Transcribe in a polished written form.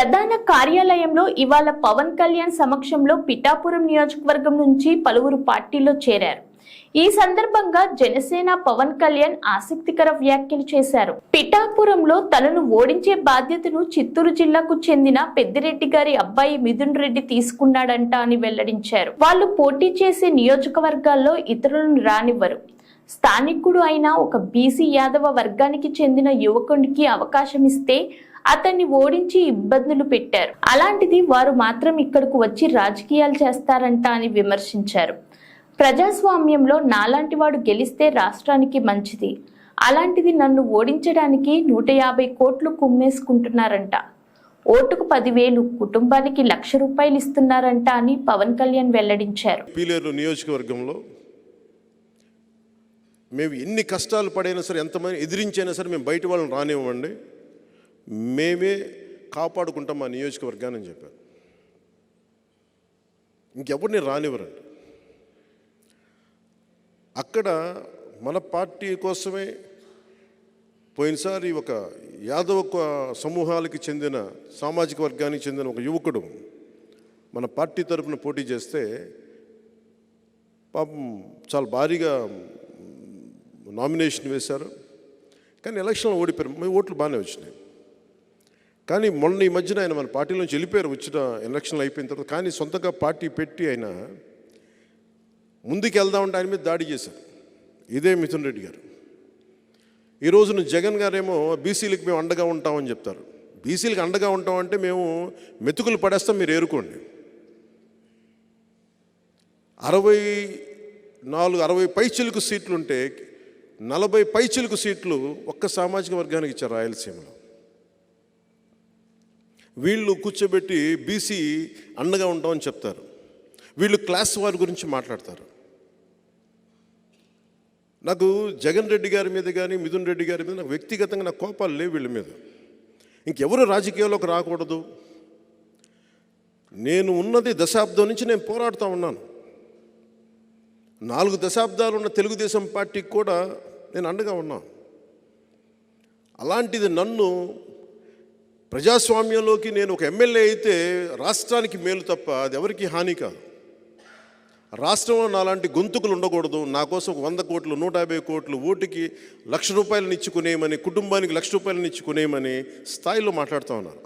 ప్రధాన కార్యాలయంలో ఇవాళ పవన్ కళ్యాణ్ సమక్షంలో పిఠాపురం నియోజకవర్గం నుంచి పలువురు పార్టీలో చేరారు. ఈ సందర్భంగా జనసేన పవన్ కళ్యాణ్ ఆసక్తికర వ్యాఖ్యలు చేశారు. పిఠాపురంలో తనను ఓడించే బాధ్యతను చిత్తూరు జిల్లాకు చెందిన పెద్దిరెడ్డి గారి అబ్బాయి మిథున్ రెడ్డి తీసుకున్నాడంట అని వెల్లడించారు. వాళ్ళు పోటీ చేసే నియోజకవర్గాల్లో ఇతరులను రానివ్వరు. స్థానికుడు అయిన ఒక బీసీ యాదవ వర్గానికి చెందిన యువకుడికి అవకాశం ఇస్తే అతన్ని ఓడించి ఇబ్బందులు పెట్టారు. అలాంటిది వారు మాత్రం ఇక్కడకు వచ్చి రాజకీయాలు చేస్తారంట అని విమర్శించారు. ప్రజాస్వామ్యంలో నాలాంటి వాడు గెలిస్తే రాష్ట్రానికి మంచిది. అలాంటిది నన్ను ఓడించడానికి 150 కోట్లు కుమ్మేసుకుంటున్నారంట. ఓటుకు 10,000, కుటుంబానికి ₹1,00,000 ఇస్తున్నారంట అని పవన్ కళ్యాణ్ వెల్లడించారు. పీలేరు నియోజకవర్గంలో మేము ఎన్ని కష్టాలు పడైనా సరే, ఎంతమంది ఎదిరించైనా సరే మేము బయట వాళ్ళని రానివ్వండి, మేమే కాపాడుకుంటాం మా నియోజకవర్గాన్ని అని చెప్పారు. ఇంకెవరిని రానివ్వరండి. అక్కడ మన పార్టీ కోసమే పోయినసారి ఒక యాదవ సమూహాలకి చెందిన సామాజిక వర్గానికి చెందిన ఒక యువకుడు మన పార్టీ తరఫున పోటీ చేస్తే పాపం చాలా భారీగా నామినేషన్ వేశారు. కానీ ఎలక్షన్లో ఓడిపోయారు. మీ ఓట్లు బాగానే వచ్చినాయి. కానీ మొన్న ఈ మధ్యన ఆయన మన పార్టీ నుంచి వెళ్ళిపోయారు వచ్చిన ఎలక్షన్లు అయిపోయిన తర్వాత. కానీ సొంతగా పార్టీ పెట్టి ఆయన ముందుకు వెళ్దామంటే ఆయన మీద దాడి చేశారు. ఇదే మిథున్ రెడ్డి గారు. ఈ రోజున జగన్ గారేమో బీసీలకు మేము అండగా ఉంటామని చెప్తారు. బీసీలకు అండగా ఉంటామంటే మేము మెతుకులు పడేస్తాం, మీరు ఏరుకోండి. 60 పైచిలుకు సీట్లు ఉంటే 40 పైచిలుకు సీట్లు ఒక్క సామాజిక వర్గానికి ఇచ్చారు రాయలసీమలో. వీళ్ళు కూర్చోబెట్టి బీసీ అండగా ఉంటామని చెప్తారు. వీళ్ళు క్లాస్ వారి గురించి మాట్లాడతారు. నాకు జగన్ రెడ్డి గారి మీద కానీ మిథున్ రెడ్డి గారి మీద నాకు వ్యక్తిగతంగా నాకు కోపాలు లేవు వీళ్ళ మీద. ఇంకెవరు రాజకీయాల్లోకి రాకూడదు. నేను ఉన్నది దశాబ్దం నుంచి నేను పోరాడుతూ ఉన్నాను. 4 దశాబ్దాలు ఉన్న తెలుగుదేశం పార్టీకి కూడా నేను అండగా ఉన్నాను. అలాంటిది నన్ను ప్రజాస్వామ్యంలోకి నేను ఒక ఎమ్మెల్యే అయితే రాష్ట్రానికి మేలు తప్ప అది ఎవరికి హాని కాదు. రాష్ట్రంలో నాలాంటి గొంతుకులు ఉండకూడదు. నా కోసం 100 కోట్లు 150 కోట్లు ఓటుకి ₹1,00,000 ఇచ్చుకునేయమని, కుటుంబానికి ₹1,00,000 ఇచ్చుకునేయమని స్థాయిలో మాట్లాడుతూ ఉన్నారు.